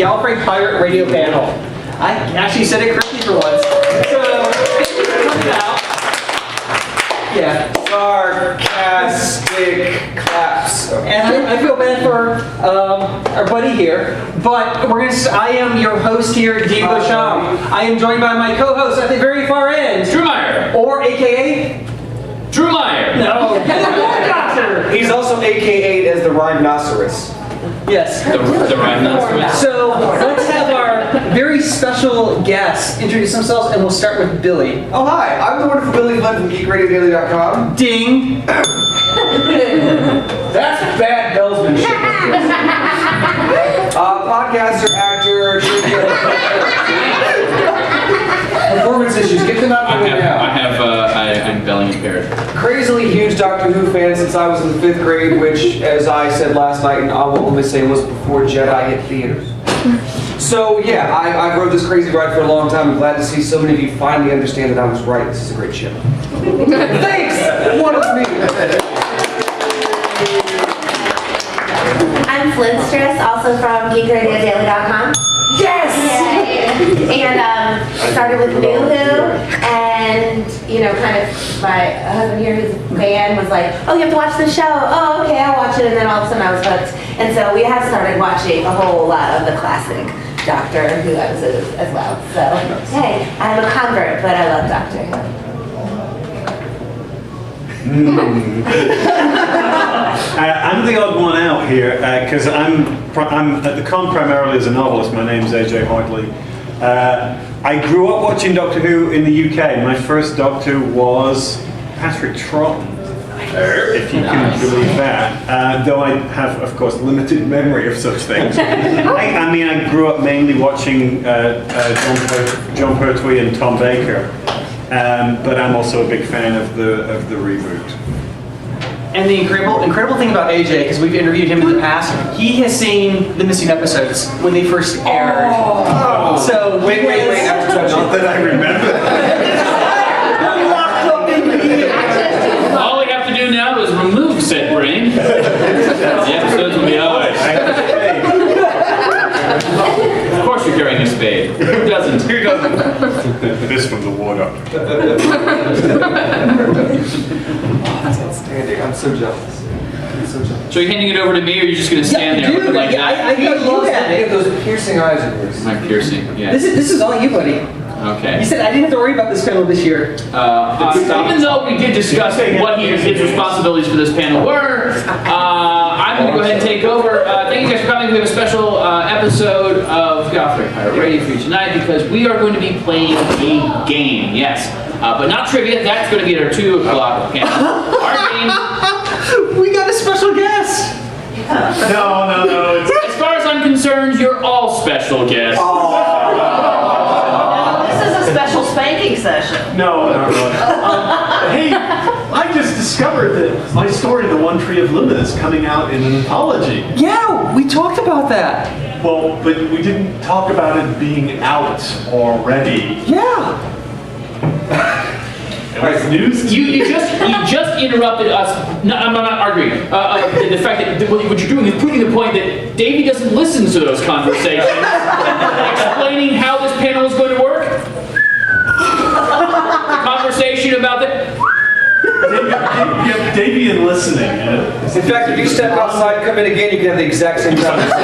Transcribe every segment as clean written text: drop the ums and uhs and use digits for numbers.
Gallifrey Pirate Radio panel. I actually said it correctly for once. So, thank you for coming out. Yeah. Sarcastic claps. And I feel bad for our buddy here, but I am your host here, Diego Sham. I am joined by my co-host at the very far end, Drew Meyer. Or AKA Drew Meyer. No, Doctor. He's also AKA as the rhinoceros. Yes. The rhinoceros. So let's have our very special guests introduce themselves, and we'll start with Billy. Oh, hi. I'm the wonderful Billy Glenn from GeekRadioDaily.com. Ding. That's bad bellsmanship. Podcaster, actor, performance issues. Get them out of the way now. I'm belly impaired. Crazily huge Doctor Who fan since I was in the 5th grade, which, as I said last night, and I will only say was before Jedi hit theaters. So yeah, I rode this crazy ride for a long time. I'm glad to see so many of you finally understand that I was right. This is a great show. Thanks! One of me. I'm Flynn Stress, also from GeekRadioDaily.com. Yes! Yay! And I started with New Who, and kind of my husband here, who's a fan, was like, "Oh, you have to watch the show." Oh, okay, I'll watch it. And then all of a sudden I was hooked, and so we have started watching a whole lot of the classic Doctor Who episodes as well. So hey, I'm a convert, but I love Doctor Who. I'm the odd one out here because I'm at the con primarily as a novelist. My name's AJ Hartley. I grew up watching Doctor Who in the UK. My first Doctor was Patrick Troughton, if you can believe that. Though I have, of course, limited memory of such things. I grew up mainly watching John Pertwee and Tom Baker. But I'm also a big fan of the reboot. And the incredible thing about AJ, because we've interviewed him in the past, he has seen the missing episodes when they first aired. Oh. So Wait. Not that I remember. All we have to do now is remove said brain. The episodes will be ours. Of course you're carrying a spade. Who doesn't? Who doesn't? This from the War Doctor. That's outstanding. I'm so jealous. So you're handing it over to me, or are you just going to stand there looking like that? I thought you had You it. have those piercing eyes of yours. My piercing, yeah. This is all you, buddy. Okay. You said I didn't have to worry about this panel this year. Even though we did discuss what his responsibilities for this panel were, I'm going to go ahead and take over. Thank you guys for coming. We have a special episode of Gallifrey Pirate Radio for you tonight because we are going to be playing a game, yes. But not trivia, that's going to be at our 2 o'clock panel. Our game... We got a special guest! No. As far as I'm concerned, you're all special guests. This is a special spanking session. No. Hey, I just discovered that my story, The One Tree of Luna, is coming out in an anthology. Yeah, we talked about that. Well, but we didn't talk about it being out already. Yeah. It was news to You me. just interrupted us. No, I'm not arguing. The fact that what you're doing is proving the point that Davey doesn't listen to those conversations. Explaining how this panel is going to work. Conversation about the... Yep, Davian listening. In fact, if you step outside and come in again, you can have the exact same conversation.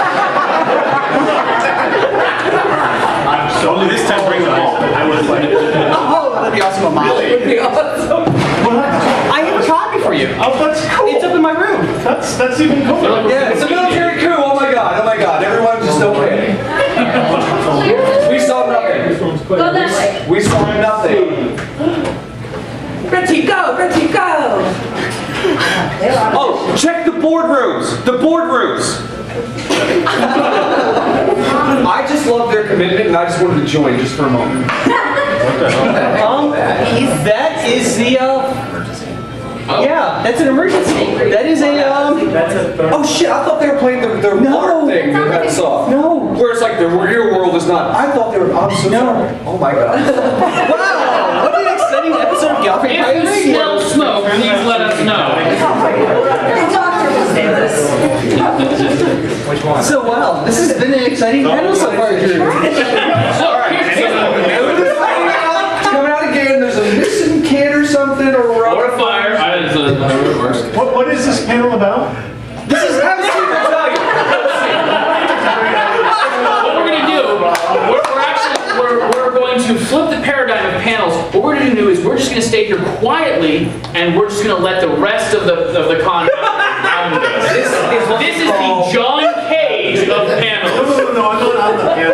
So only this time bring the ball. I was like... Oh, that'd be awesome. Really? That'd be awesome. I have a copy for you. Oh, that's cool. It's up in my room. That's even cooler. Yeah, it's a military coup. Oh my god. Everyone just okay. We saw nothing. Go that way. We saw nothing. Richie, go! Oh, check the boardrooms. I just love their commitment, and I just wanted to join just for a moment. That is the yeah, that's an emergency. That is a Oh shit! I thought they were playing the LARP thing that got us off. No. Where it's like the real world is not. I thought they were. I'm so sorry. Oh my god. Wow! What an exciting episode of Gallifrey If Pirate you Radio. smell smoke, please let us know. Which one? So wow, this has been an exciting panel so far, Drew. So, here's Coming out again, there's a missing kid or something, or or a fire. I don't know how it works. What is this panel about? This is have a seat, I tell you. What we're going to do, we're going to flip the paradigm of panels. What we're going to do is we're just going to stay here quietly, and we're just going to let the rest of the con around us. This is the John Cage of panels. No, I'm not on the panel.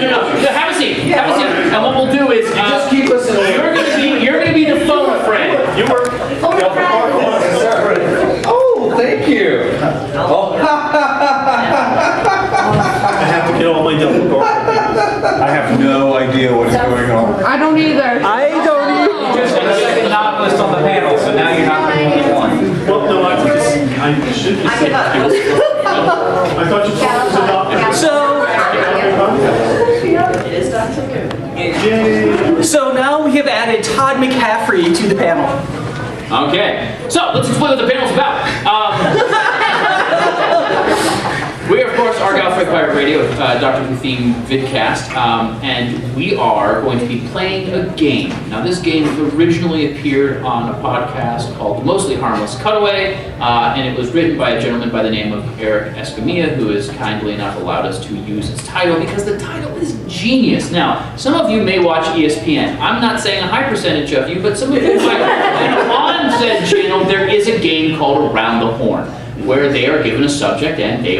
No. Have a seat. Have a seat. And what we'll do is Just keep us in order. you're going to be the phone friend. You were. Oh, thank you. Oh, I have to get all my double guard. I have no idea what is going on. I don't either. I don't even. Just a second novelist on the panel, so now you're not the only one. Well, no, I should be safe. I thought you told us about So now we have added Todd McCaffrey to the panel. Okay. So let's explain what the panel's about. We are, of course, our Gallifrey Pirate Radio, Doctor Who themed vidcast, and we are going to be playing a game. Now, this game originally appeared on a podcast called The Mostly Harmless Cutaway, and it was written by a gentleman by the name of Eric Escamilla, who has kindly enough allowed us to use his title because the title is genius. Now, some of you may watch ESPN. I'm not saying a high percentage of you, but some of you might. And on said channel, there is a game called Around the Horn, where they are given a subject and they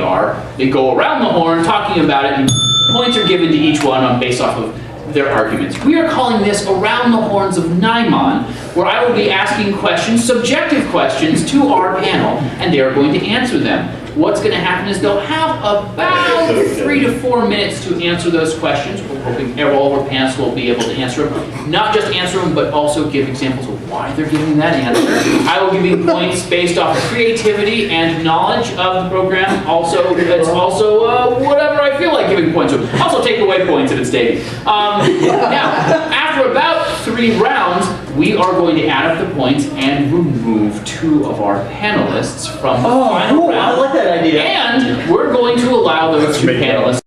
go around the horn talking about it, and points are given to each one based off of their arguments. We are calling this Around the Horns of Naimon, where I will be asking questions, subjective questions, to our panel, and they are going to answer them. What's going to happen is they'll have about 3 to 4 minutes to answer those questions. We're hoping all of our panelists will be able to answer them. Not just answer them, but also give examples of why they're giving that answer. I will give you points based off of creativity and knowledge of the program. Also, it's also whatever I feel like giving points to. Also take away points if it's taken. Now, after about 3 rounds, we are going to add up the points and remove 2 of our panelists from the final round. I like that idea. And we're going to allow those 2 panelists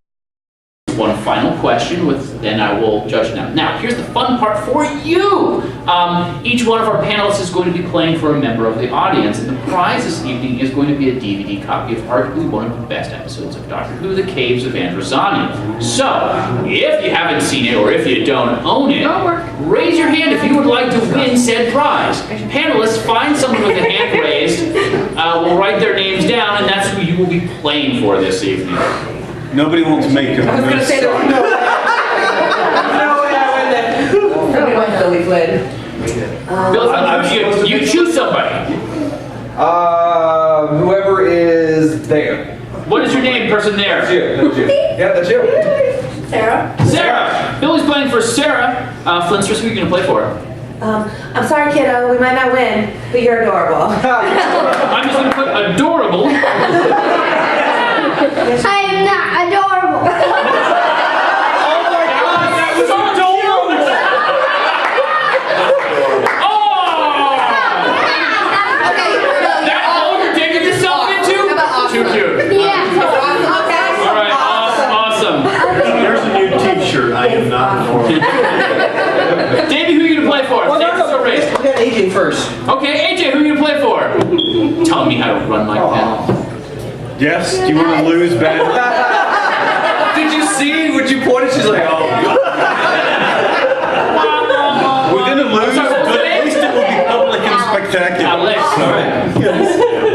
one final question, then I will judge them. Now, here's the fun part for you. Each one of our panelists is going to be playing for a member of the audience, and the prize this evening is going to be a DVD copy of arguably one of the best episodes of Doctor Who, The Caves of Androzani. So, if you haven't seen it, or if you don't own it, raise your hand if you would like to win said prize. Panelists, find someone with a hand raised, will write their names down, and that's who you will be playing for this evening. Nobody wants to make a I was gonna say there was no way. No way Billy Flynn. You choose somebody. whoever is there. What is your name, person there? That's you. That's you. Yeah, that's you. Sarah. Sarah. Billy's playing for Sarah. Flintstress, who are you going to play for? I'm sorry, kiddo. We might not win, but you're adorable. I'm just going to put adorable. I am not adorable. Oh my God, that was adorable! Oh! That's all you're digging yourself into? Too cute. Yeah. All right, awesome. There's a new t-shirt. I am not normal. Davey, who are you going to play for? Well, David's so raised. we got AJ first. Okay, AJ, who are you going to play for? Telling me how to run my panel. Yes? Do you want to lose bad? Did you see what you pointed? She's like, oh. We're going to lose, but at least it will be public and spectacular.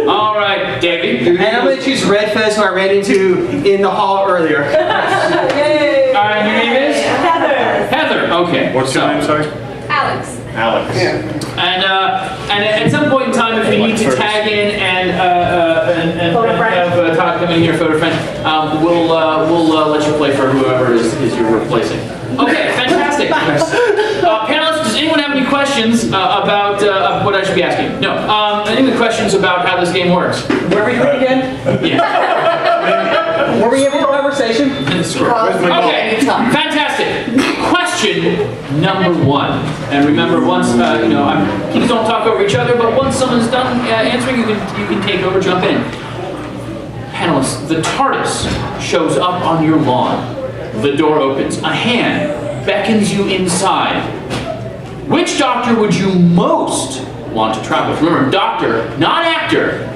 All right, Davey. And I'm going to choose Red Fez, who I ran into in the hall earlier. Yay! All right, your name is? Heather. Heather, okay. What's your name, sorry? Alex. Alex. And at some point in time, if you need to tag in and have Todd come in here, photo friend, we'll let you play for whoever is you're replacing. Okay, fantastic. Panelists, does anyone have any questions about what I should be asking? No. Any questions about how this game works? Where are we going again? Yeah. Were we having a conversation? Okay, fantastic. Question number 1. And remember, once please don't talk over each other. But once someone's done answering, you can take over, jump in. Panelists, the TARDIS shows up on your lawn. The door opens. A hand beckons you inside. Which doctor would you most want to travel with? Remember, doctor, not actor.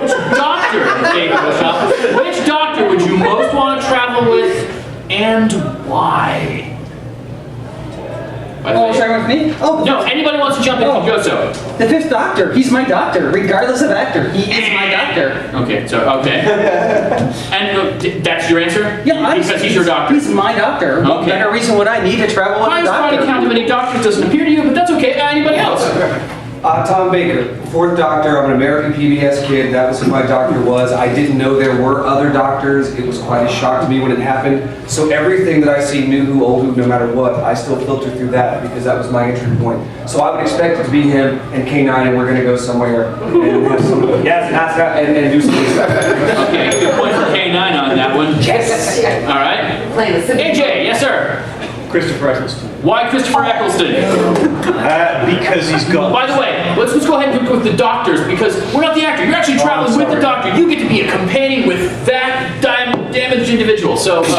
Which doctor, David Bishop, which doctor would you most want to travel with and why? By the way- Starting with me? Oh, no, anybody wants to jump in, you go so. The Fifth Doctor. He's my doctor, regardless of actor. He is my doctor. Okay, and that's your answer? Yeah, because he's your doctor. He's my doctor. What Okay. better reason would I need to travel with a Highest body doctor? count of any doctors doesn't appear to you, but that's okay. Anybody else? Tom Baker, fourth doctor. I'm an American PBS kid. That was who my doctor was. I didn't know there were other doctors. It was quite a shock to me when it happened. So everything that I see, new who, old who, no matter what, I still filter through that because that was my entry point. So I would expect it to be him and K9, and we're going to go somewhere and have some, and do some stuff. Okay, good point for K9 on that one. Yes. All right. Playing the Super AJ, yes sir. Christopher Eccleston. Why Christopher Eccleston? Because he's got... By the way, let's go ahead and go with the doctors because we're not the actor. You're actually traveling with the doctor. You get to be a companion with that damaged individual. So, That's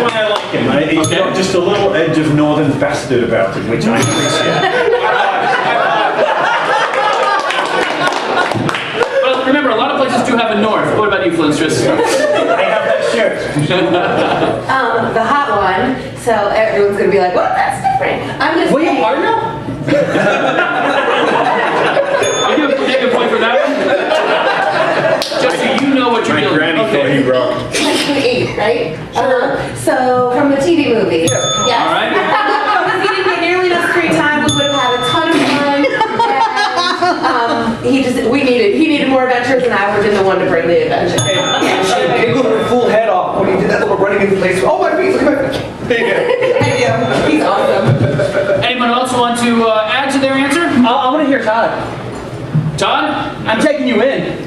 why I like him. He's Okay. got just a little edge of northern bastard about him, which I appreciate. well, remember, a lot of places do have a north. What about you, Flintstress? I have that shirt. The hot one, so everyone's gonna be like, "What? That's different." I'm just William saying. Hartnell? I do take a point for that one. Just so you know what you're My dealing granny with. thought he rocked. 8, right? So from the TV movie. Yes. All right. If he didn't get nearly enough screen time, we would have had a ton of fun. And, he needed more adventures, and I would have been the one to bring the adventure. He blew her full head off when he did that little running into place. Oh, my feet, look at my feet. Yeah, he's awesome. Anyone else want to add to their answer? I want to hear Todd. Todd? I'm taking you in.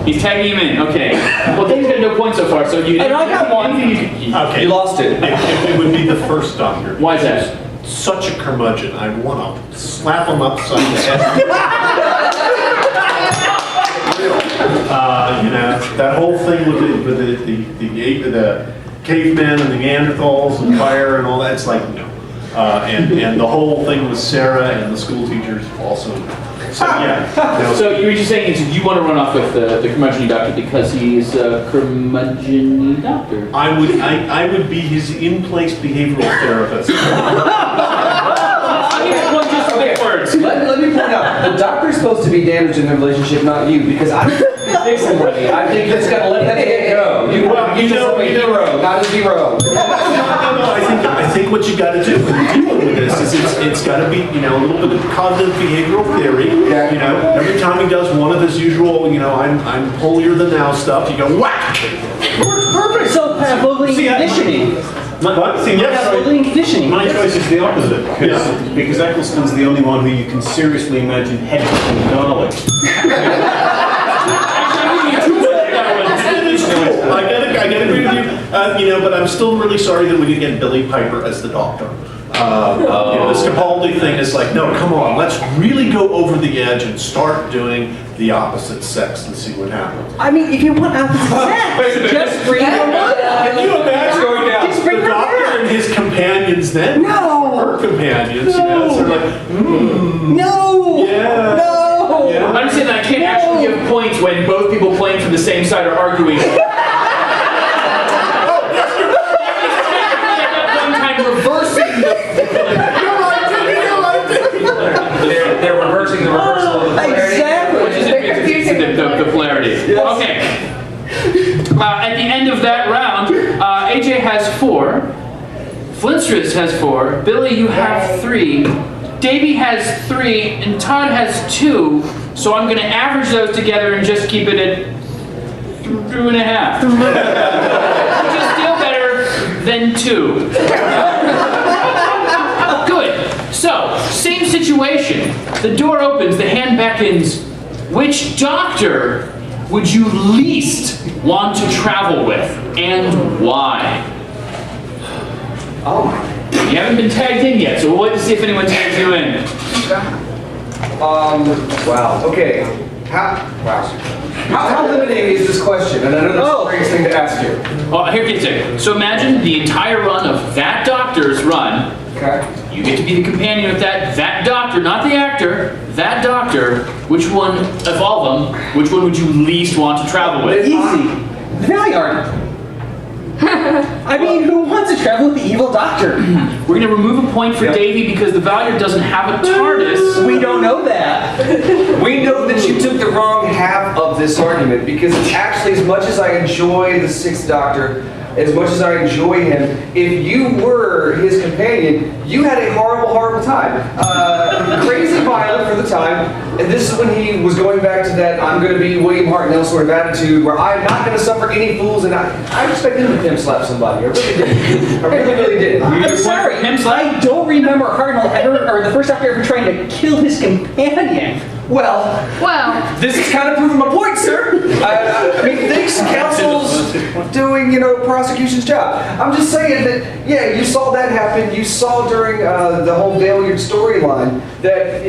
He's tagging him in. Okay. Well, Dave's got no points so far, so you. And I got one. Okay. You lost it. It would be the first doctor. Why is that? Such a curmudgeon. I want to slap him upside the head. That whole thing with the cavemen and the Neanderthals and fire and all that. It's like no. And the whole thing with Sarah and the school teachers also. So yeah. So you were just saying is you want to run off with the curmudgeon doctor because he's a curmudgeon doctor. I would be his in-place behavioral therapist. I need one just big words. Let me point out, the doctor's supposed to be damaged in the relationship, not you, because I don't think you fix somebody. I think you just gotta let that thing go. You just a hero, not a zero. No, I think what you got to do when you're dealing with this is it's got to be a little bit of cognitive behavioral theory. Yeah. Every time he does one of his usual I'm holier than thou stuff, you go whack. Perfect. So Pavlovian conditioning. Pavlovian conditioning. My choice is the opposite, because Eccleston's the only one who you can seriously imagine headbutting garlic. I gotta agree with you. But I'm still really sorry that we didn't get Billy Piper as the doctor. This Capaldi thing is like, no, come on, let's really go over the edge and start doing the opposite sex and see what happens. I mean, if you want opposite sex, just bring your mother. Can you imagine going down? Just bring The her doctor back. and his companions then? No. Her companions, sort of like, No. yeah. No. Yeah. I understand that I can't actually give points when both people playing from the same side are arguing. Reversing They're reversing the reversal of the polarity. Exactly. which is the polarity. Okay. At the end of that round, AJ has 4, Flintstress has 4, Billy, you have 3, Davey has 3, and Todd has 2. So I'm going to average those together and just keep it at 2.5, which is still better than 2. Good. So, same situation. The door opens, the hand beckons. Which doctor would you least want to travel with, and why? Oh. You haven't been tagged in yet, so we'll wait to see if anyone tags you in. Wow. Okay. How limiting is this question? And I know that's the greatest thing to ask you. Well, here gets it. So imagine the entire run of that doctor's run. Okay. You get to be the companion of that doctor, not the actor, that doctor. Which one of all of them, which one would you least want to travel with? Easy. The Valiant. I mean, who wants to travel with the evil doctor? We're going to remove a point for Davey because the Valiant doesn't have a TARDIS. We don't know that. We know that you took the wrong half of this argument because it's actually, as much as I enjoy the Sixth Doctor, as much as I enjoy him, if you were his companion, you had a horrible, horrible time. Crazy violent for the time, and this is when he was going back to that I'm going to be William Hartnell sort of attitude where I'm not going to suffer any fools, and I expect him to pimp slap somebody. I really did. I really did. I'm sorry, I don't remember Hartnell ever, or the first doctor ever trying to kill his companion. Well, this is kind of proving my point, sir. I mean, thanks, counsel's doing, prosecution's job. I'm just saying that, yeah, you saw that happen. You saw during the whole Valiant storyline that,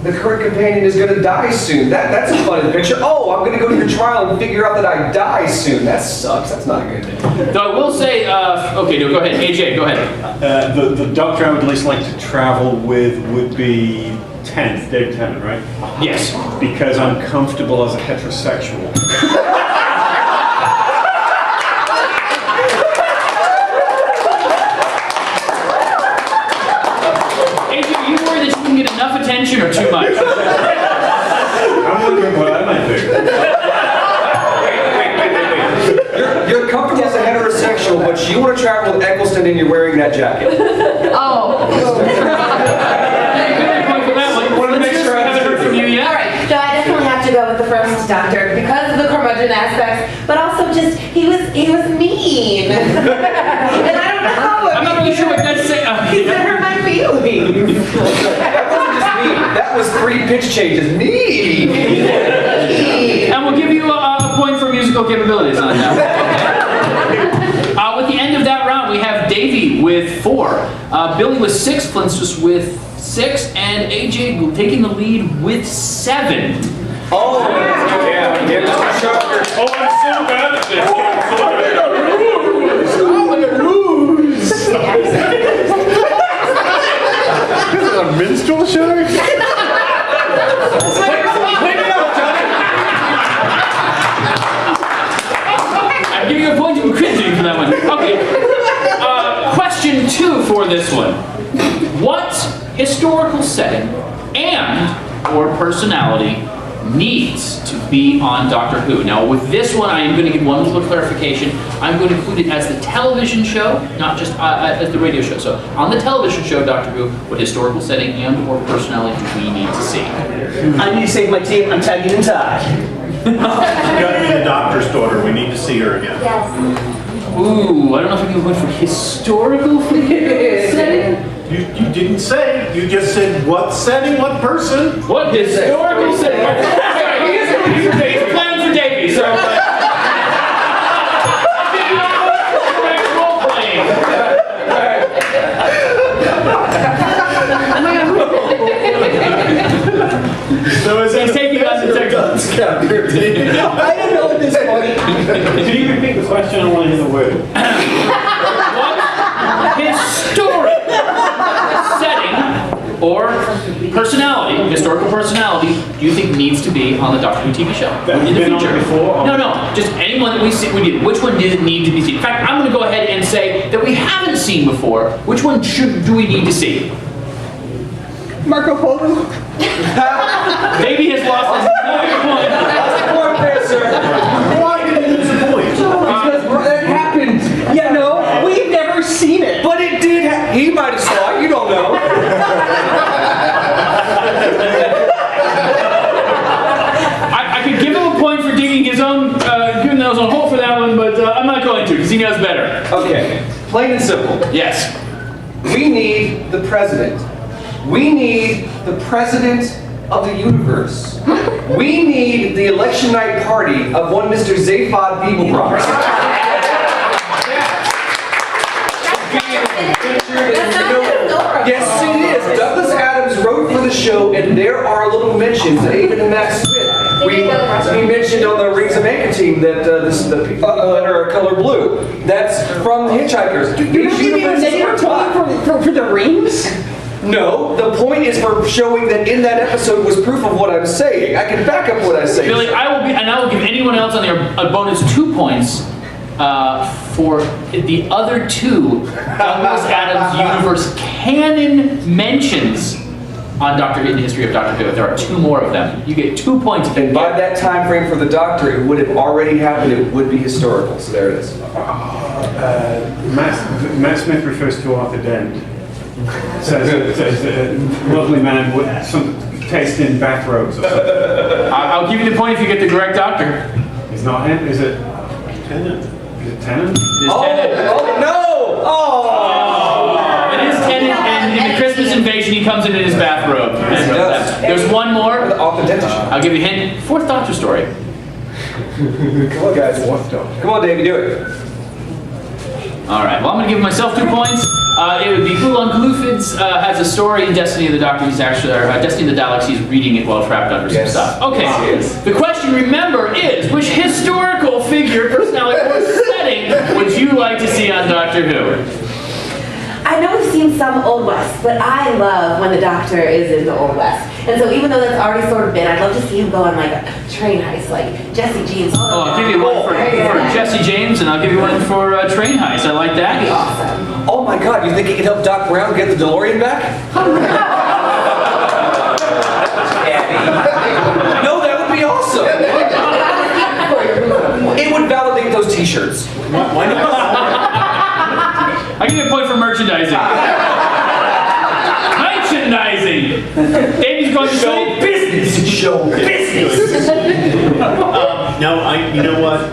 the current companion is going to die soon. That's a fun picture. Oh, I'm going to go to your trial and figure out that I die soon. That sucks. That's not good. Though I will say, okay, no, go ahead. AJ, go ahead. The doctor I would least like to travel with would be David Tennant, right? Yes. Because I'm comfortable as a heterosexual. AJ, are you worried that you can get enough attention or too much? I'm wondering what I might do. Wait. You're comfortable as a heterosexual, but you want to travel with Eccleston and you're wearing that jacket. So I definitely have to go with the first doctor because of the curmudgeon aspects, but also just he was mean, and I don't know. I'm not really sure what that's saying. He said hurt my feelings. That wasn't just mean. That was 3 pitch changes. Mean. And we'll give you a point for musical capabilities on that. With the end of that round, we have Davey with 4, Billy with 6, Flint's just with 6, and AJ taking the lead with 7. Oh, yeah. Mr. Sharker. Oh, I'm so bad at this. This is a minstrel show? I'm giving you a point to cringing for that one. Okay. Question 2 for this one. What historical setting and or personality needs to be on Doctor Who? Now, with this one, I am going to give one little clarification. I'm going to include it as the television show, not just as the radio show. So, on the television show, Doctor Who, what historical setting and or personality do we need to see? I need to save my team. I'm tagging in Todd. You gotta be the doctor's daughter. We need to see her again. Yes. Ooh, I don't know if we can go for historical setting. You didn't say. You just said what setting, what person. What historical setting? He's playing for Davey, so. Role playing. So is He's taking us to Texas. I don't know at this point. Can you repeat the question? I want to hear the word. What historic setting or personality, historical personality, do you think needs to be on the Doctor Who TV show in the been on future? before? No, just anyone that we see. Which one does it need to be seen? In fact, I'm going to go ahead and say that we haven't seen before. Which one do we need to see? Marco Polo. Davey has lost his point. That's the point there, sir. Why did you lose a point? Because that happened. Yeah, no, we've never seen it. But it did he might have saw it. You don't know. I could give him a point for digging his own, giving his own hole for that one, but I'm not going to because he knows better. Okay. Plain and simple. Yes. We need the president. We need the president of the universe. We need the election night party of one Mr. Zaphod Beeblebrox. Yes, it is. Douglas Adams wrote for the show, and there are little mentions, even in Matt Smith. We mentioned on the Rings of Anchor team that the people that are color blue. That's from the Hitchhikers. You're not giving me a negative point for the rings? No, the point is for showing that in that episode was proof of what I'm saying. I can back up what I say. Billy, I will give anyone else on there a bonus 2 points for the other 2 Douglas Adams universe canon mentions on Doctor Who, in the history of Doctor Who. There are 2 more of them. You get 2 points. And by that time frame for the Doctor, it would have already happened. It would be historical. So there it is. Matt Smith refers to Arthur Dent. Says a lovely man with some taste in bathrobes or something. I'll give you the point if you get the correct Doctor. It's not him, is it? Tennant. Is it Tennant? It is Tennant. Oh no! Oh! It is Tennant, and in the Christmas Invasion, he comes in his bathrobe. Yes, he does. There's one more. Off the dentist. I'll give you a hint. 4th Doctor story. Come on, guys. Come on, Davey, do it. All right. Well, I'm going to give myself 2 points. It would be Ulan Glufids has a story in Destiny of the Doctor. He's actually, Destiny of the Daleks. He's reading it while trapped under some stuff. Okay. Yes. The question, remember, is which historical figure, personality, or setting would you like to see on Doctor Who? I know we've seen some Old West, but I love when the Doctor is in the Old West. And so even though that's already sort of been, I'd love to see him go on like a train heist, like Jesse James. Oh, I'll give you one for Jesse James, and I'll give you one for Train Heist. I like that. That'd be awesome. Oh my God! You think he can help Doc Brown get the DeLorean back? No, that would be awesome. It would validate those T-shirts. Why not? I'll give you a point for merchandising. Merchandising! Davey's going to show business! Show Business! No, you know what?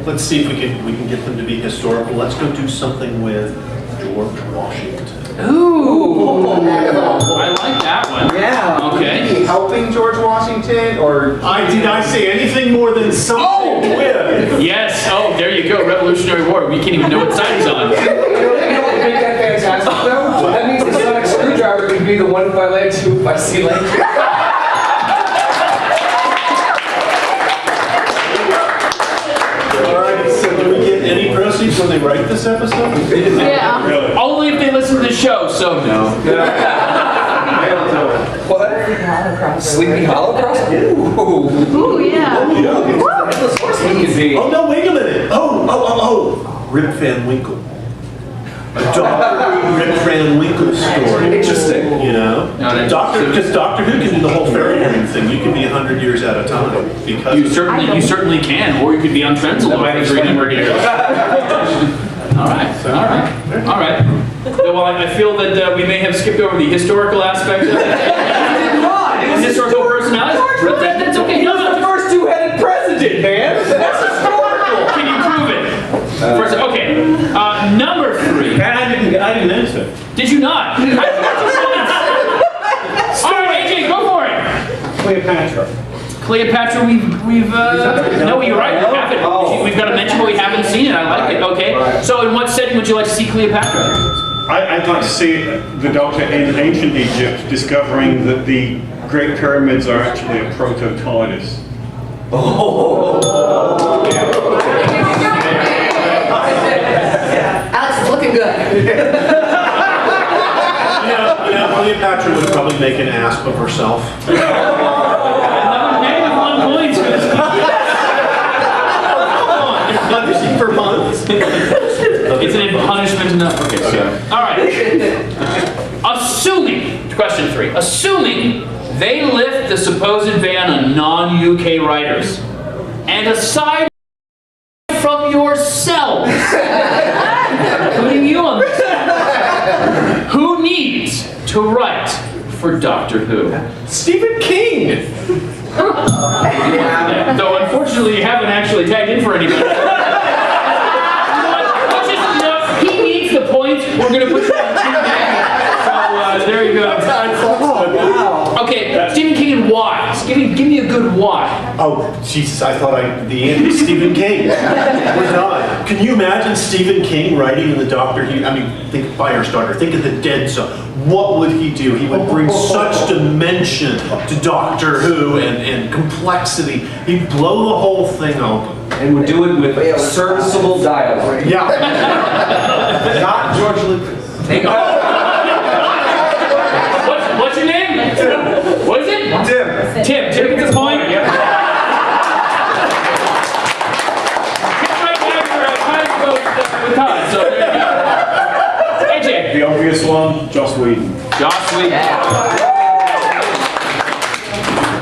Let's see if we can get them to be historical. Let's go do something with George Washington. Ooh! I like that one. Yeah. Okay. Helping George Washington, or Did I say anything more than something with? Yes. Oh, there you go. Revolutionary War. We can't even know what side he's on. You know what would make that fantastic though? That means the sonic screwdriver could be the 1 by land, 2 by sea lane. Alright, so do we get any proceeds when they write this episode? Yeah. Really? Only if they listen to the show, so no. What? Sleepy Hollow Cross? Ooh. Ooh, yeah. Headless Horseman could be. Oh no, wait a minute. Oh. Rip Van Winkle. A Doctor Who Rip Van Winkle story. Interesting. You know? No, Because Doctor Who can do the whole fairy ring thing. You can be 100 years at a time. Because You certainly can, or you could be on Trenzalo for 3 number of years. All right. Well, I feel that we may have skipped over the historical aspect of it. Historical personality. That's okay. He was the first 2-headed president, man. That's historical. Can you prove it? First, okay. Number 3. I didn't answer. Did you not? All right, AJ, go for it. Cleopatra. Cleopatra, we've no, you're right. We haven't. Oh. We've got to mention, but we haven't seen it. I like it. Okay. Right. So, in what setting would you like to see Cleopatra? I'd like to see the Doctor in ancient Egypt discovering that the Great Pyramids are actually a proto-TARDIS. Alex is looking good. Cleopatra would probably make an asp of herself. Another negative 1 point. Punishing for months. It's an punishment enough. Okay. All right. Assuming, question 3. Assuming they lift the supposed ban on non-UK writers, and aside from yourselves, putting you on this, who needs to write for Doctor Who? Stephen King. Though unfortunately you haven't actually tagged in for anybody. Which is enough. He needs the points. We're going to put you on 2 games. So there you go. Wow. Okay, Stephen King and why? Give me a good why. Oh, Jesus, I thought the end was Stephen King. We're done. Can you imagine Stephen King writing in the Doctor Who? I mean, think of Firestarter, think of the Dead Zone. What would he do? He would bring such dimension to Doctor Who and complexity. He'd blow the whole thing open. And would do it with serviceable dialogue. Yeah. Not George Lucas. Take off. What's your name? What is it? Tim. Tim gets a point. Tim right now you're trying to go with Todd, so there you go. AJ. The obvious one, Joss Whedon. Joss Whedon.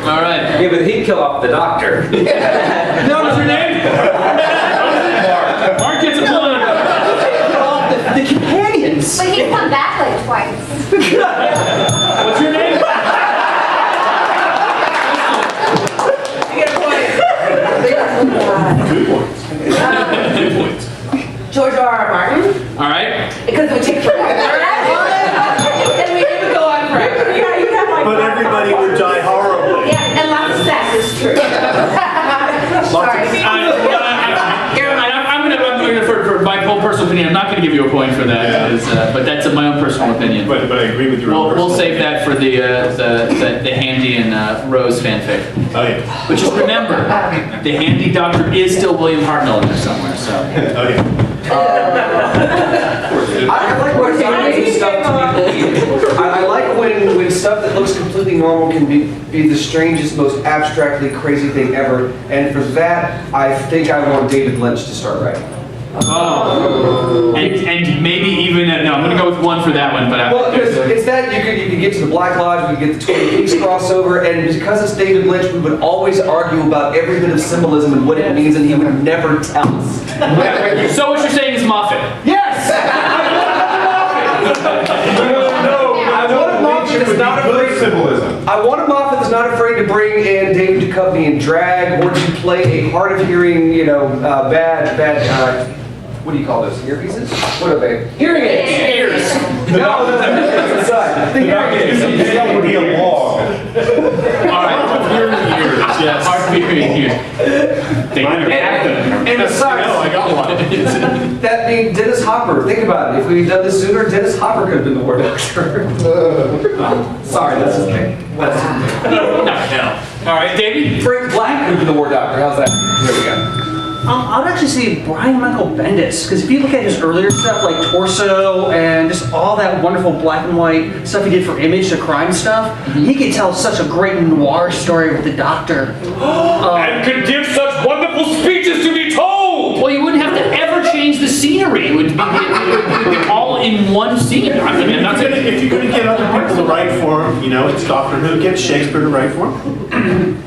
All right. Yeah, but he'd kill off the doctor. No, what's your name? Mark gets a point. The companions. But he's come back like twice. What's your name? George R.R. Martin, All right. because it would take forever. And we would go on forever. Yeah, you have like. But everybody would die horribly. Yeah, and lots of sex is true. Sorry. I'm going to, for my whole personal opinion, I'm not going to give you a point for that, but that's my own personal opinion. But I agree with your own We'll personal save that for the Handy and Rose fanfic. Oh, yeah. But just remember, the Handy Doctor is still William Hartnell in there somewhere. So. Oh, yeah. I like when stuff to be believed. I like when stuff that looks completely normal can be the strangest, most abstractly crazy thing ever. And for that, I think I want David Lynch to start writing. Oh. And maybe even no, I'm going to go with one for that one. But Well, because it's that you could get to the Black Lodge, we could get the Twin Peaks crossover, and because it's David Lynch, we would always argue about every bit of symbolism and what it means, and he would never tell us. So what you're saying is Moffat? Yes! I want a Moffat that's not afraid. Symbolism. I want a Moffat that's not afraid to bring in David Duchovny and drag, or to play a hard of hearing, bad. What do you call those? Earpieces? What are they? Hearing aids. Ears. No, that's inside. The hearing aids. That would be a law. All right. Yes. Hard to hear. And besides, No, I got one. that being Dennis Hopper. Think about it. If we'd done this sooner, Dennis Hopper could have been the War Doctor. Sorry, that's his name. That's his name. No. All right, Davey. Frank Black would be the War Doctor. How's that? There we go. I would actually say Brian Michael Bendis, because if you look at his earlier stuff like Torso and just all that wonderful black and white stuff he did for Image, the crime stuff, he could tell such a great noir story with the Doctor. And could give such wonderful speeches to be told. Well, you wouldn't have to ever change the scenery. It would be all in one scene. I mean, I'm not saying. If you're going to get other people to write for him, it's Doctor Who, get Shakespeare to write for him.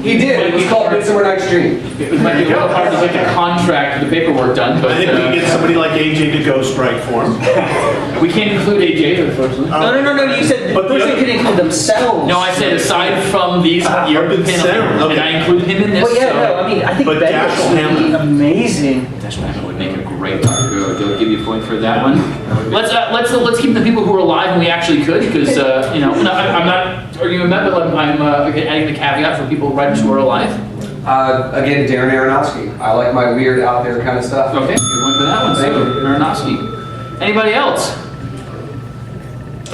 He did. It was called Midsummer Night's Dream. It might be a little hard to get the contract and the paperwork done, but I think we can get somebody like AJ to ghostwrite for him. we can't include AJ, unfortunately. No, you said But the person other- could include themselves. No, I said aside from these your been panel, said, okay. and I included him in this. Well, yeah, so. no, I mean, I think But Bendis Dashiell would be Hammett. amazing. Dashiell Hammett would make a great Doctor Who. I'll give you a point for that one. Let's keep the people who are alive and we actually could, because I'm not arguing with that, but I'm adding the caveat for people writers who are alive. Again, Darren Aronofsky. I like my weird out there kind of stuff. Okay, good one for that one. Thank you. Aronofsky. Anybody else?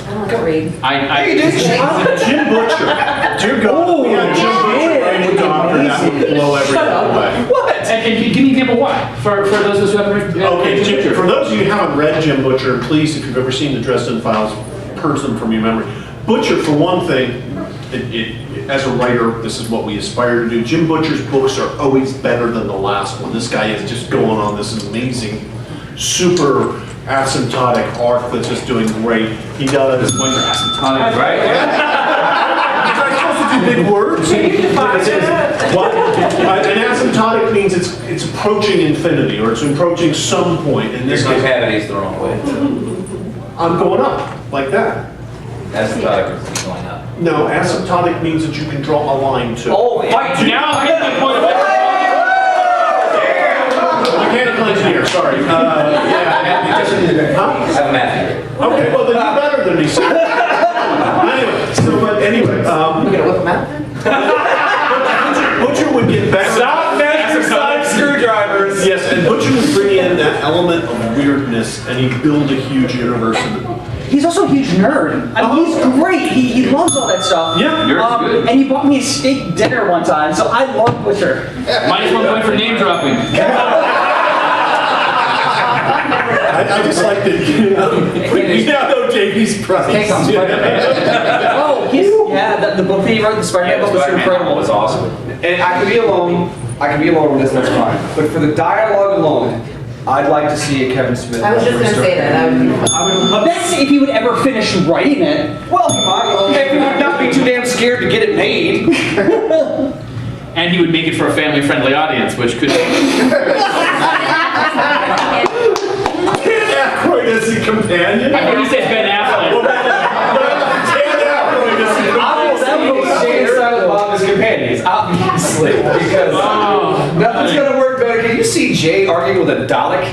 I don't like to read. Jim Butcher. Dear God, we had Jim Butcher writing the Doctor, that would blow everything away. What? And give me an example why, for those of us who haven't read Okay, Jim Butcher. for those of you who haven't read Jim Butcher, please, if you've ever seen the Dresden Files, purge them from your memory. Butcher, for one thing, as a writer, this is what we aspire to do. Jim Butcher's books are always better than the last one. This guy is just going on this amazing, super asymptotic arc that's just doing great. He does. Points are asymptotic, right? Am I supposed to do big words? What? An asymptotic means it's approaching infinity, or it's approaching some point. In this case, Cavity's the wrong way. I'm going up like that. Asymptotic is going up. No, asymptotic means that you can draw a line to. Oh, fight! Now I'm getting the point of Mechanical engineer, sorry. Huh? I have a math degree. Okay, well then you're better than me, sir. Anyway, You gonna whip him out? get back. Stop exercise screwdrivers. Yes, and Butcher would bring in that element of weirdness, and he'd build a huge universe. He's also a huge nerd. I mean, he's great. He loves all that stuff. Yeah, Nerd's good. And he bought me a steak dinner one time, so I love Butcher. Minus 1 point for name dropping. I just like that, we now know Davey's price. Oh, the book that he wrote, the Spider-Man book, was incredible. was awesome. And I could be alone. I can be alone with this, that's fine. But for the dialogue alone, I'd like to see a Kevin Smith. I was just gonna say that. I would love That's if he would ever finish writing it. Well, he might. If he would not be too damn scared to get it made. And he would make it for a family-friendly audience, which could... Aykroyd as the companion? I think he said Ben Affleck. Bob as companions, obviously, because nothing's gonna work better. Can you see Jay arguing with a Dalek?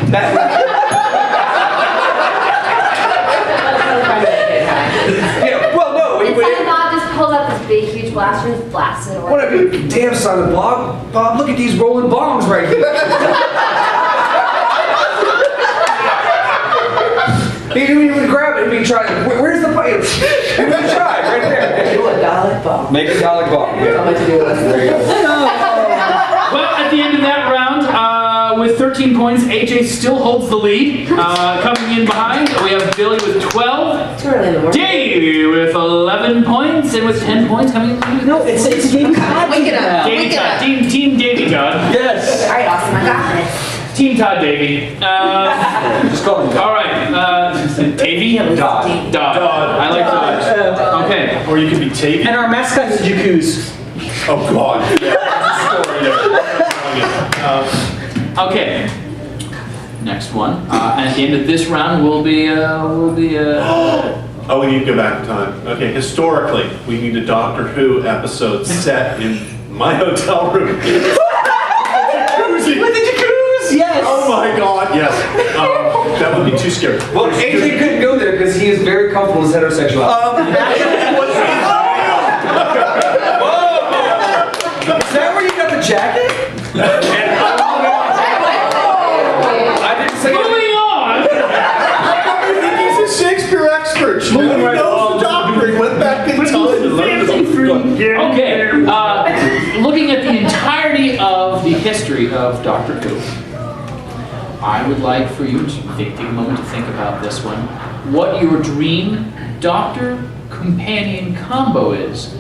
Yeah, well, no. Silent Bob just pulled up this big, huge blaster and blasted away. What I mean, damn, Silent Bob. Bob, look at these rolling bombs right here. He would grab it and be trying. Where's the pipe? He would try right there. do a Dalek bomb. Make a Dalek bomb. Yeah. How much to do with us? There you go. Well, at the end of that round, with 13 points, AJ still holds the lead. Coming in behind, we have Billy with 12. Too early in the morning. Davey with 11 points, and with 10 points coming in. No, it's Davey Todd. Wake it up. Davey Wake it Todd. up. Team Davey Todd. Yes. All right, awesome. I got this. Team Todd Davey. Just call him. All right, Davey? Dodd. Dodd. I like Dodd. Okay. Or you could be Tavy. And our mascot is Jacuz. Oh, God. Okay. Next one. And at the end of this round, we'll be. Oh, we need to go back in time. Okay, historically, we need a Doctor Who episode set in my hotel room. With the Jacuz, yes. Oh my God, yes. That would be too scary. Well, AJ couldn't go there because he is very comfortable with heterosexuality. Is that where you got the jacket? I didn't say Moving on! I think he's a Shakespeare expert. He knows the Doctor. He went back in time and learned it. Okay, looking at the entirety of the history of Doctor Who, I would like for you to take a moment to think about this one. What your dream Doctor-companion combo is.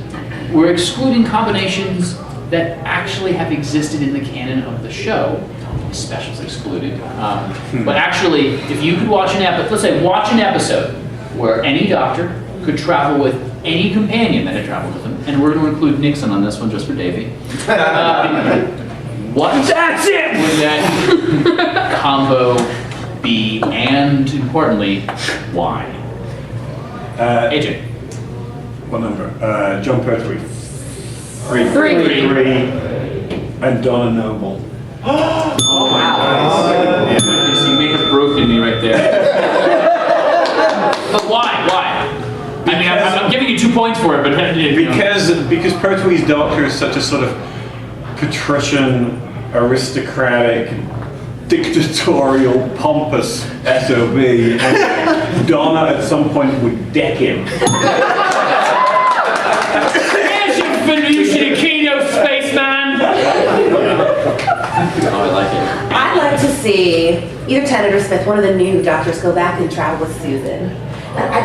We're excluding combinations that actually have existed in the canon of the show. Specials excluded. But actually, if you could watch an episode, let's say watch an episode where any Doctor could travel with any companion that had traveled with him, and we're going to include Nixon on this one just for Davey. What That's it. would that combo be, and importantly, why? AJ. What number? John Pertwee. Three. And Donna Noble. Oh my God. You may have broken me right there. But why? I mean, I'm giving you 2 points for it, but Because Pertwee's Doctor is such a sort of patrician, aristocratic, dictatorial, pompous SOB, and Donna at some point would deck him. There's your Venusian Kino spaceman. Oh, I like it. I'd like to see either Tennant or Smith, one of the new doctors, go back and travel with Susan.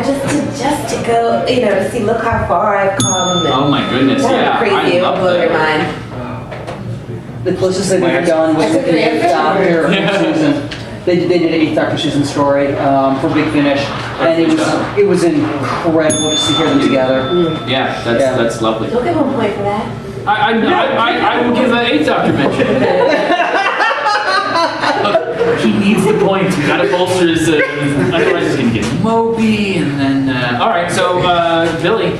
Just to go, to see, look how far I've come. Oh my goodness, That would be yeah. crazy. I It would love blow your that. mind. The closest they've ever done was the Eighth Doctor Susan. They did an Eighth Doctor Susan story for Big Finish, and it was incredible just to hear them together. Yeah, that's lovely. Don't give him a point for that. I will give an 8th Doctor mention. Look, he needs the points. We gotta bolster his. Otherwise, he's gonna get Moby, and then. All right, so Billy,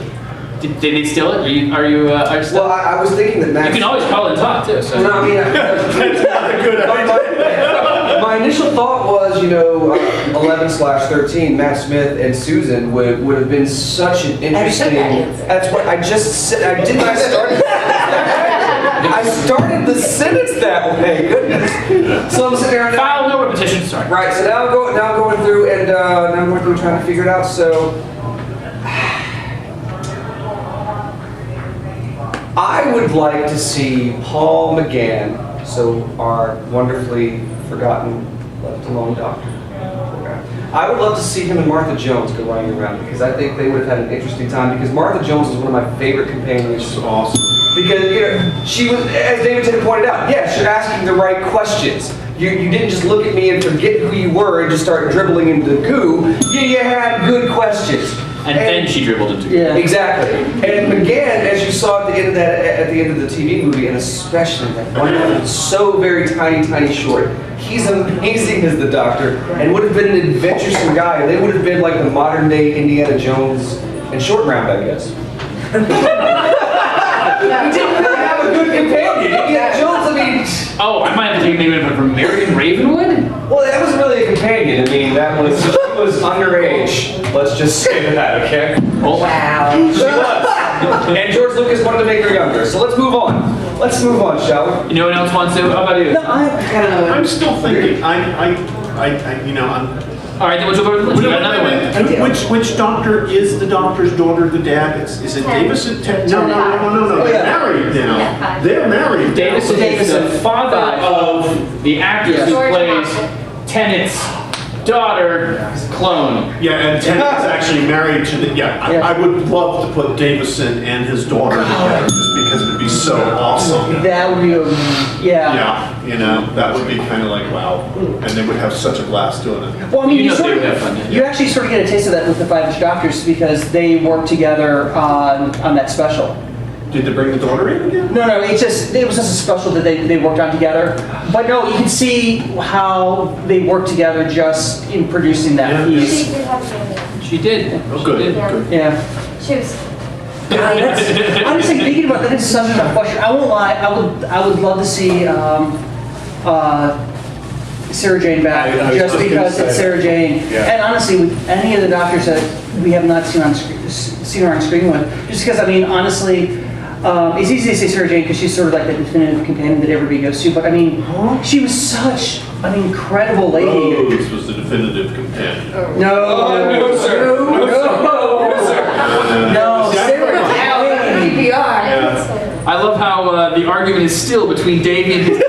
did they steal it? Are you still? Well, I was thinking that Matt. You can always call and talk too. So. No, I mean, That's not a good idea. my initial thought was, 11/13, Matt Smith and Susan would have been such an interesting. answer. That's what I just said. I did not start. I I started the sentence that way. Goodness. So I'm sitting there now. File no repetition. Sorry. Right. So now I'm going through and now I'm going through trying to figure it out. So I would like to see Paul McGann, so our wonderfully forgotten, left alone doctor. I would love to see him and Martha Jones go running around because I think they would have had an interesting time because Martha Jones is one of my favorite companions. It's awesome. Because she was, as David Tennant pointed out, yes, you're asking the right questions. You didn't just look at me and forget who you were and just start dribbling into goo. You had good questions. And then she dribbled into it. Yeah. Exactly. And McGann, as you saw at the end of at the end of the TV movie, and especially that one episode, so very tiny short. He's amazing as the Doctor, and would have been an adventuresome guy. They would have been like the modern day Indiana Jones and Short Round, I guess. He didn't really have a good companion. Indiana Jones, I mean. Oh, I might have to take maybe from Marion Ravenwood? Well, that wasn't really a companion. I mean, she was underage. Let's just say that, okay? Oh, Wow. She was. And George Lucas wanted to make her younger. So let's move on. Let's move on, shall we? You know what else wants to? How about you? No, I'm still thinking. I'm. All right, then we'll go to another one. Which doctor is the doctor's daughter? The dad? Is it Davison? No. They're married now. Yeah. They're married. Davison is the father of the actress who George plays Michael. Tennant's daughter, clone. Yeah, and Tennant's actually married to the. I would love to put Davison and his daughter together just because it'd be so awesome. that would be, Yeah, that would be kind of like wow, and they would have such a blast doing it. Well, I mean, You know sort they of- would have fun, yeah. you actually sort of get a taste of that with the Five-Inch Doctors because they worked together on that special. Did they bring the daughter in again? No, it was just a special that they worked on together. But no, you can see how they worked together just in producing that Yeah. She piece. did have a baby. She did. Oh, good. She did. Good. Yeah. She was. Honestly, thinking about that is such a tough question. I won't lie. I would love to see Sarah Jane back I was just just because gonna it's say Sarah Jane. Yeah. And honestly, with any of the doctors that we have not seen her on screen with, just because I mean, honestly. It's easy to say Sarah Jane because she's sort of like the definitive companion that everybody goes to, but I mean, she was such an incredible lady. Rose was the definitive companion. No, sir. No, Sarah Jane. PPR. I love how the argument is still between Davey and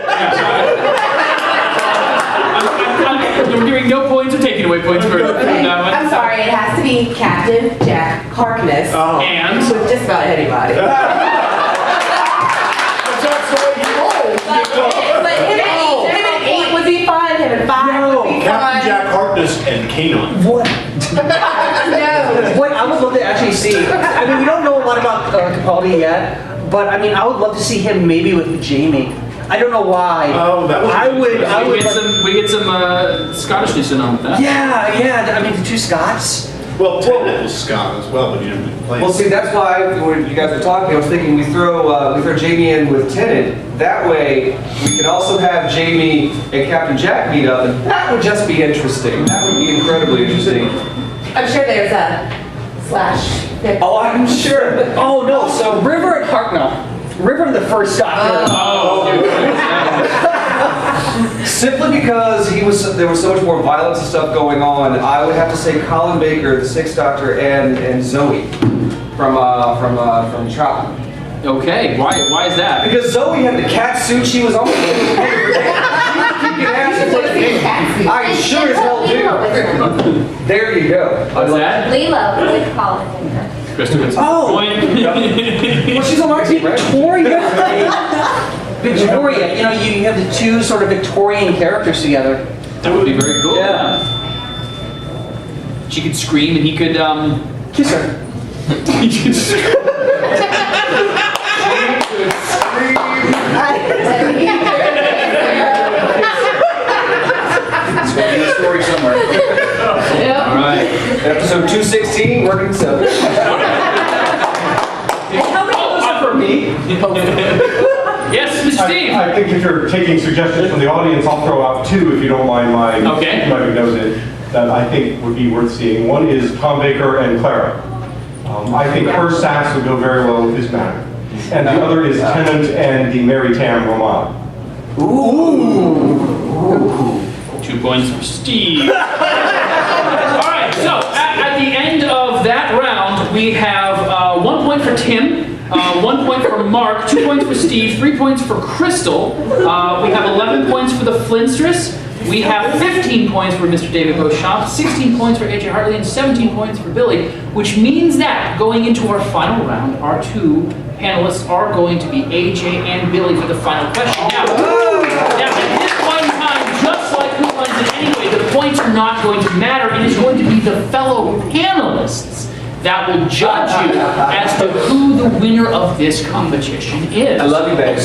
We're giving no points or taking away points for that one. I'm sorry, it has to be Captain Jack Harkness. And With just about anybody. But him and 8 would be fun, him and 5 would be fun. Captain Jack Harkness and Kanon. What? No. What I would love to actually see. I mean, we don't know a lot about Capaldi yet, but I mean, I would love to see him maybe with Jamie. I don't know why. Oh, that would be I would. we get some Scottishness in on with that. Yeah. I mean, the two Scots. Well, Tennant was Scott as well, but he didn't play. Well, see, that's why when you guys were talking, I was thinking we throw Jamie in with Tennant. That way, we could also have Jamie and Captain Jack meet up, and that would just be interesting. That would be incredibly interesting. I'm sure there's a slash. Oh, I'm sure. Oh no! So River and Hartnell. River the first Doctor. Simply because there was so much more violence and stuff going on, I would have to say Colin Baker, the Sixth Doctor, and Zoe from Troutman. Okay, why is that? Because Zoe had the cat suit, she was almost kicking ass and taking. I sure as hell do. There you go. What's that? Lilo with Colin. Krista. Oh. Point. Well, she's on my team, right? Victoria. You know, you have the two sort of Victorian characters together. That would be very cool. Yeah. She could scream and he could Kiss her. he could scream. It's going to be a story somewhere. All right. Episode 216, working 7. How many of those are for me? Yes, Mr. Steve. I think if you're taking suggestions from the audience, I'll throw out 2, if you don't mind my noted, that I think would be worth seeing. One is Tom Baker and Clara. I think her sass would go very well with his manner. and the other is Tennant and the Mary Tam Roman. 2 points for Steve. All right, so at the end of that round, we have 1 point for Tim, 1 point for Mark, 2 points for Steve, 3 points for Crystal. We have 11 points for the Flintstress. We have 15 points for Mr. David Beauchamp, 16 points for AJ Hartley, and 17 points for Billy, which means that going into our final round, our 2 panelists are going to be AJ and Billy for the final question. Now, at this point in time, just like Who Runs It Anyway, the points are not going to matter. It is going to be the fellow panelists that will judge you as to who the winner of this competition is. I love you, babe.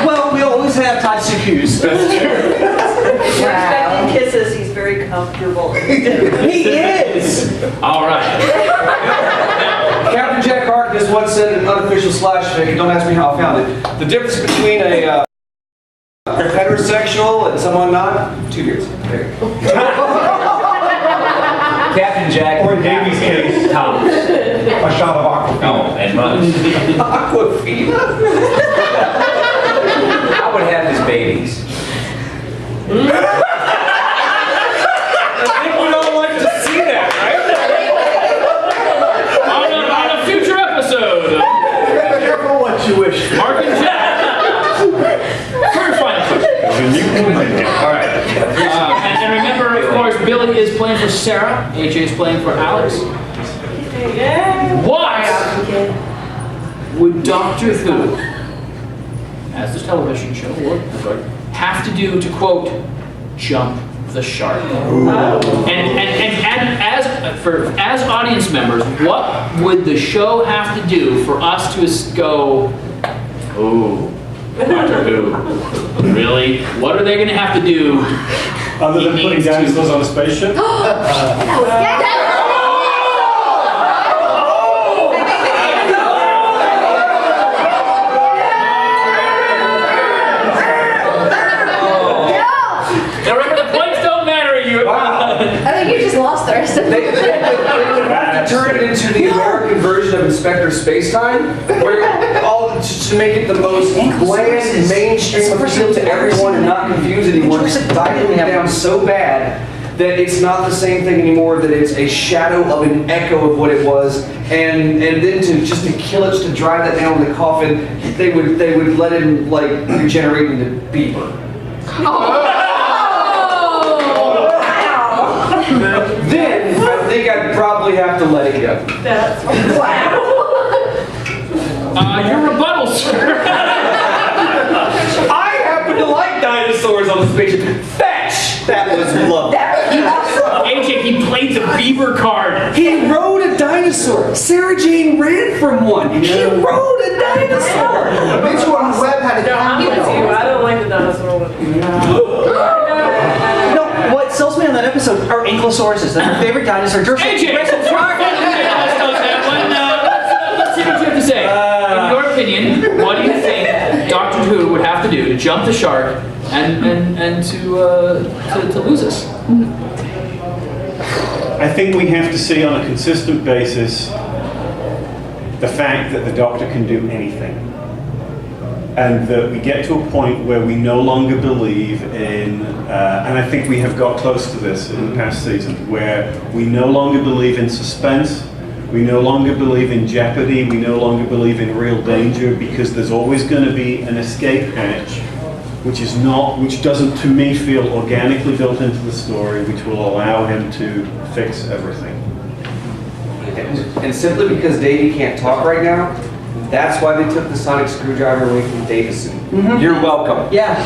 Well, we always have Todd's accused. If you're expecting kisses, he's very comfortable. He is! All right. Captain Jack Harkness once said in an unofficial slash fic, don't ask me how I found it, the difference between a heterosexual and someone not, 2 years. There you go. Captain Jack. Or in Davy's case, Thomas. a shot of Aquafina. Oh, and Mugs. Aquafina? I would have his babies. I think we'd all like to see that, right? On a future episode, Careful what you wish. Mark and Jack. Third final question. All right. And remember, of course, Billy is playing for Sarah. AJ is playing for Alex. What would Doctor Who, as the television show would, have to do to, quote, jump the shark? And as audience members, what would the show have to do for us to go, oh, Doctor Who, really? What are they going to have to do? Other than putting dinosaurs on a spaceship? Now remember, the points don't matter. I think you just lost the rest of They would have to turn it into the American version of Inspector Spacetime, where all to make it the most bland, mainstream appeal to everyone and not confuse anyone. Just dialing it down so bad that it's not the same thing anymore. That it's a shadow of an echo of what it was, and then to kill it, just to drive that nail in the coffin, they would let him like regenerate into Bieber. Then I think I'd probably have to let it go. That's wow. Your rebuttal, sir. I happen to like dinosaurs on the spaceship. Fetch! That was lovely. AJ, he played the Bieber card. He rode a dinosaur. Sarah Jane ran from one. He rode a dinosaur. I bet you on the web had a cameo. I don't like the dinosaur one. No, what sells me on that episode are ankylosauruses. They're my favorite dinosaur. AJ, let's see what you have to say. In your opinion, what do you think Doctor Who would have to do to jump the shark and to lose us? I think we have to see on a consistent basis the fact that the Doctor can do anything. And that we get to a point where we no longer believe in, and I think we have got close to this in the past season, where we no longer believe in suspense, we no longer believe in jeopardy, we no longer believe in real danger, because there's always going to be an escape hatch, which doesn't, to me, feel organically built into the story, which will allow him to fix everything. And simply because Davey can't talk right now, that's why they took the sonic screwdriver away from Davison. Mm-hmm. You're welcome. Yeah.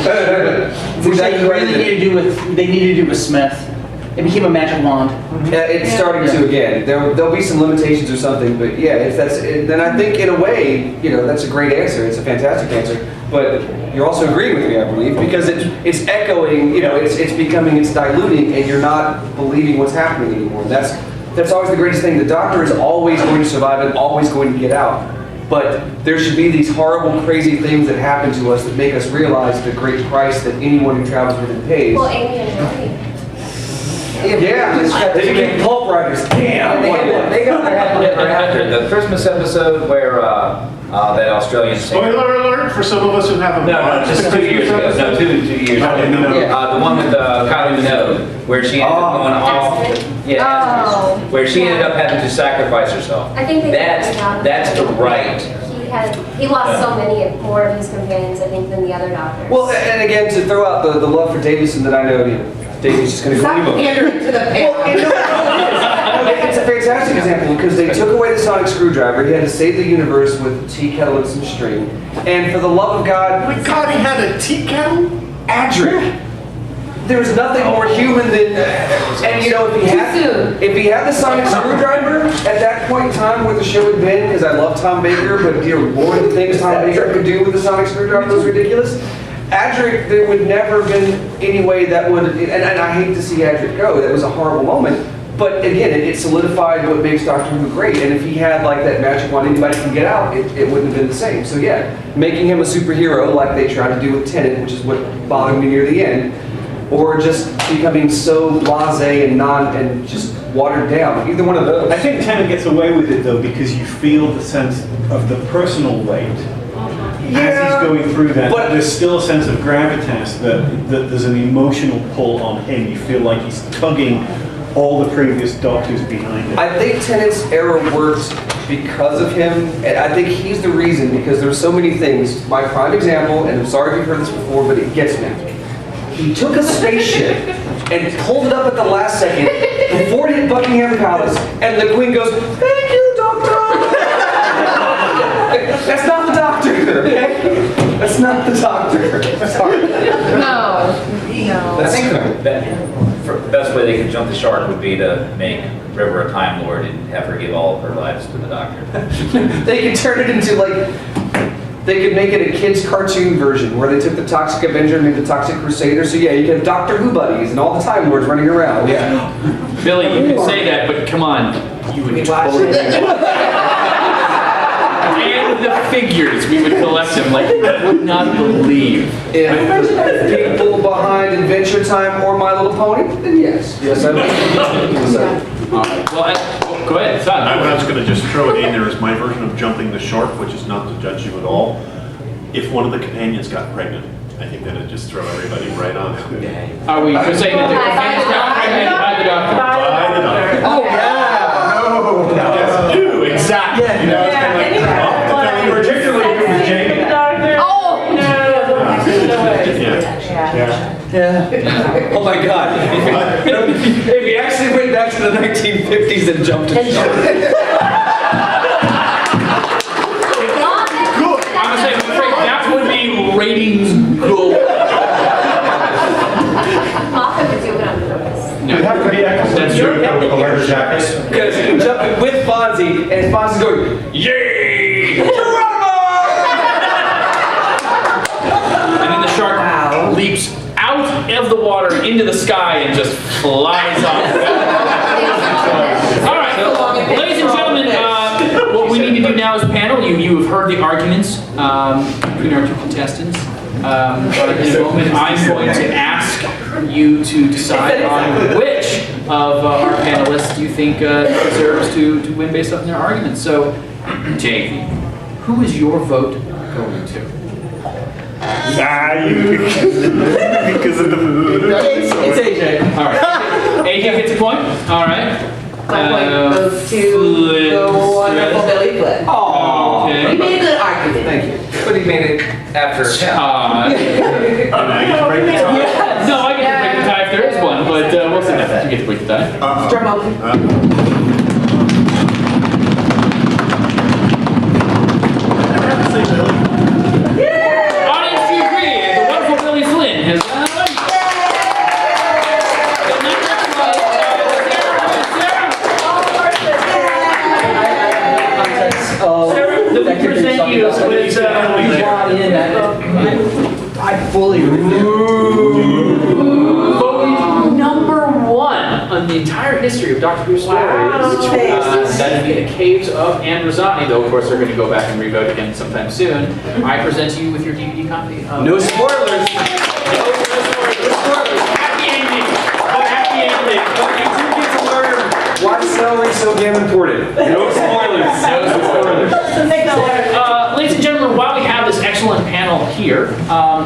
Which they really needed to do with Smith. It became a magic wand. Yeah, it's starting to again. There'll be some limitations or something, but yeah, then I think in a way, that's a great answer. It's a fantastic answer. But you're also agreeing with me, I believe, because it's echoing. It's becoming, it's diluting, and you're not believing what's happening anymore. That's always the greatest thing. The Doctor is always going to survive and always going to get out. But there should be these horrible, crazy things that happen to us that make us realize the great price that anyone who travels with him pays. Well, Amy and Jordy. Yeah, they became pulp writers. Damn, They got their head lit right after the Christmas episode where that Australian singer. Spoiler alert for some of us who haven't No, watched. just 2 years ago. No, two years ago. The one with Kylie Minogue, where she ended up going off. Yeah, Asterisk, where she ended up having to sacrifice herself. I think they That's the right. He lost so many more of his companions, I think, than the other doctors. Well, and again, to throw out the love for Davison that I know, David's just going to go Stop pandering to the panel. It's a fantastic example because they took away the sonic screwdriver. He had to save the universe with a tea kettle and some string. And for the love of God, My God, he had a tea kettle? Adric. There's nothing more human than, and you know, if he had the sonic screwdriver at that point in time where the show had been, because I love Tom Baker, but dear Lord, the things Tom Baker could do with the sonic screwdriver was ridiculous. Adric, there would never have been any way that would, and I hate to see Adric go. That was a horrible moment. But again, it solidified what makes Doctor Who great. And if he had like that magic wand anybody can get out, it wouldn't have been the same. So yeah, making him a superhero like they tried to do with Tennant, which is what bothered me near the end, or just becoming so blasé and just watered down. Either one of those. I think Tennant gets away with it though because you feel the sense of the personal weight. As he's going through that, but there's still a sense of gravitas that there's an emotional pull on him. You feel like he's tugging all the previous Doctors behind him. I think Tennant's era works because of him, and I think he's the reason because there's so many things. My prime example, and I'm sorry if you've heard this before, but it gets me. He took a spaceship and pulled it up at the last second before it hit Buckingham Palace, and the Queen goes, "Thank you, Doctor." That's not the Doctor. Okay? That's not the Doctor. Sorry. No. I think the best way they could jump the shark would be to make River a Time Lord and have her give all of her lives to the Doctor. They could turn it into like, they could make it a kid's cartoon version where they took the Toxic Avenger and made the Toxic Crusader. So yeah, you could have Doctor Who buddies and all the Time Lords running around. Yeah. Billy, you can say that, but come on. You would totally and the figures, we would collect them like you would not believe. If the people behind Adventure Time or My Little Pony, then yes. Yes, I would. All right. Well, go ahead, son. I was going to just throw it in there as my version of jumping the shark, which is not to judge you at all. If one of the companions got pregnant, I think that'd just throw everybody right on it. Are we just saying that the companions got pregnant by the Doctor? By the Doctor. Oh yeah. No. Yes, do exactly. Yeah. You know, it's kind of like, Particularly if it was Jamie. Yeah. Oh my God. If he actually went back to the 1950s and jumped a shark. I'm afraid that would be ratings gold. Moffat would do it on purpose. It'd have to be Eccleston. That's true. With the leather jackets. Because he jumped with Fonzie, and Fonzie's going, yay! Geronimo! And then the shark leaps out of the water into the sky and just flies off. All right, ladies and gentlemen, what we need to do now is panel. You have heard the arguments between our two contestants. In a moment, I'm going to ask you to decide on which of our panelists you think deserves to win based on their arguments. So, Jake, who is your vote going to? Because of the food. It's AJ. All right. AJ gets a point. All right. My point goes to the wonderful Billy Flynn. Oh, Okay. You made a good argument. thank you. But he made it after him. now you can break the tie. No, I get to break the tie if there is one, but we'll see that. You get to break the tie. Drum roll. Audience, do you agree? The wonderful Billy Flynn has won. Sarah, that we present you with brought in that I fully vote number one on the entire history of your Doctor Who stories. That'd be the Caves of Androzani, though of course they're going to go back and revote again sometime soon. I present to you with your DVD copy. No spoilers. No spoilers. Happy ending. Happy ending. But you do get to learn. Why is celery so damn important? No spoilers. No spoilers. Ladies and gentlemen, while we have this excellent panel here,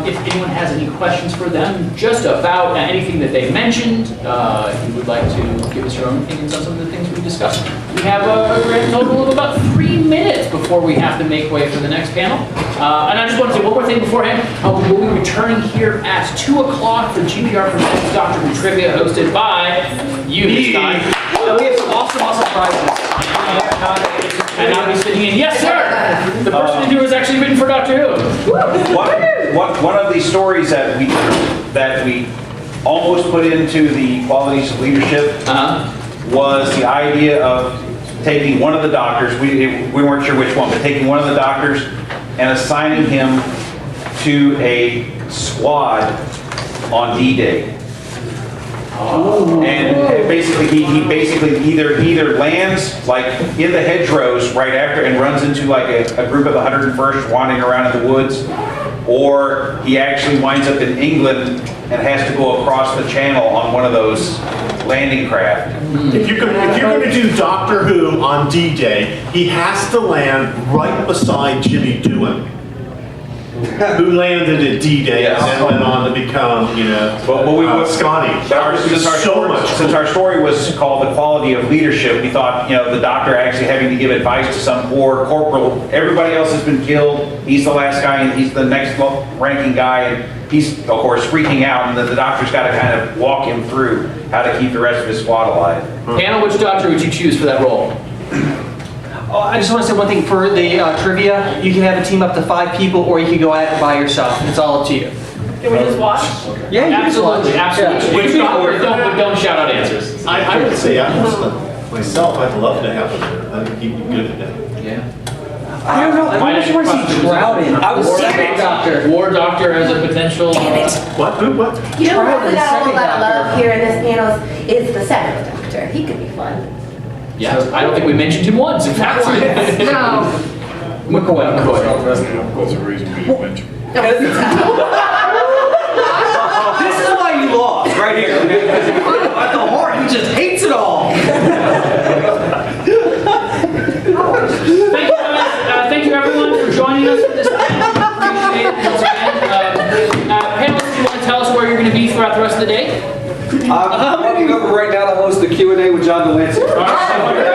if anyone has any questions for them just about anything that they mentioned, if you would like to give us your own opinions on some of the things we discussed, we have a grand total of about 3 minutes before we have to make way for the next panel. And I just want to say one more thing beforehand. We'll be returning here at 2 o'clock for GBR Presents Doctor Who Trivia, hosted by you this time. We have some awesome prizes. And I'll be sitting in. Yes, sir! The person who was actually written for Doctor Who. One of the stories that we almost put into the qualities of leadership was the idea of taking one of the doctors, we weren't sure which one, but taking one of the doctors and assigning him to a squad on D-Day. And basically, he basically either lands like in the hedgerows right after and runs into like a group of the 101st wandering around in the woods, or he actually winds up in England and has to go across the channel on one of those landing craft. If you're going to do Doctor Who on D-Day, he has to land right beside Jimmy Doohan, who landed at D-Day and then went on to become, Scotty. Since our story was called The Quality of Leadership, we thought, the doctor actually having to give advice to some poor corporal. Everybody else has been killed. He's the last guy, and he's the next ranking guy, and he's, of course, freaking out, and the doctor's got to kind of walk him through how to keep the rest of his squad alive. Panel, which doctor would you choose for that role? I just want to say one thing for the trivia. You can have a team up to 5 people, or you can go at it by yourself. It's all up to you. Can we just watch? Yeah, you Absolutely. Yeah. Which doctor? Don't shout out answers. I would say, myself, I'd love to have him there. That would keep me good at that. Yeah. I don't know. I just want to see Troughton. I was second doctor. War doctor as a potential. What? You know what we got a whole lot of love here in this panel is the second doctor. He could be fun. Yeah, I don't think we mentioned him once. In fact, No. McCoy. That's the reason we mentioned. This is why you lost, right here. At the heart, he just hates it all. Thank you, guys. Thank you, everyone, for joining us for this panel. Appreciate it once again. Panelists, do you want to tell us where you're going to be throughout the rest of the day? I'm walking over right now to host the Q&A with John Delancey. All right.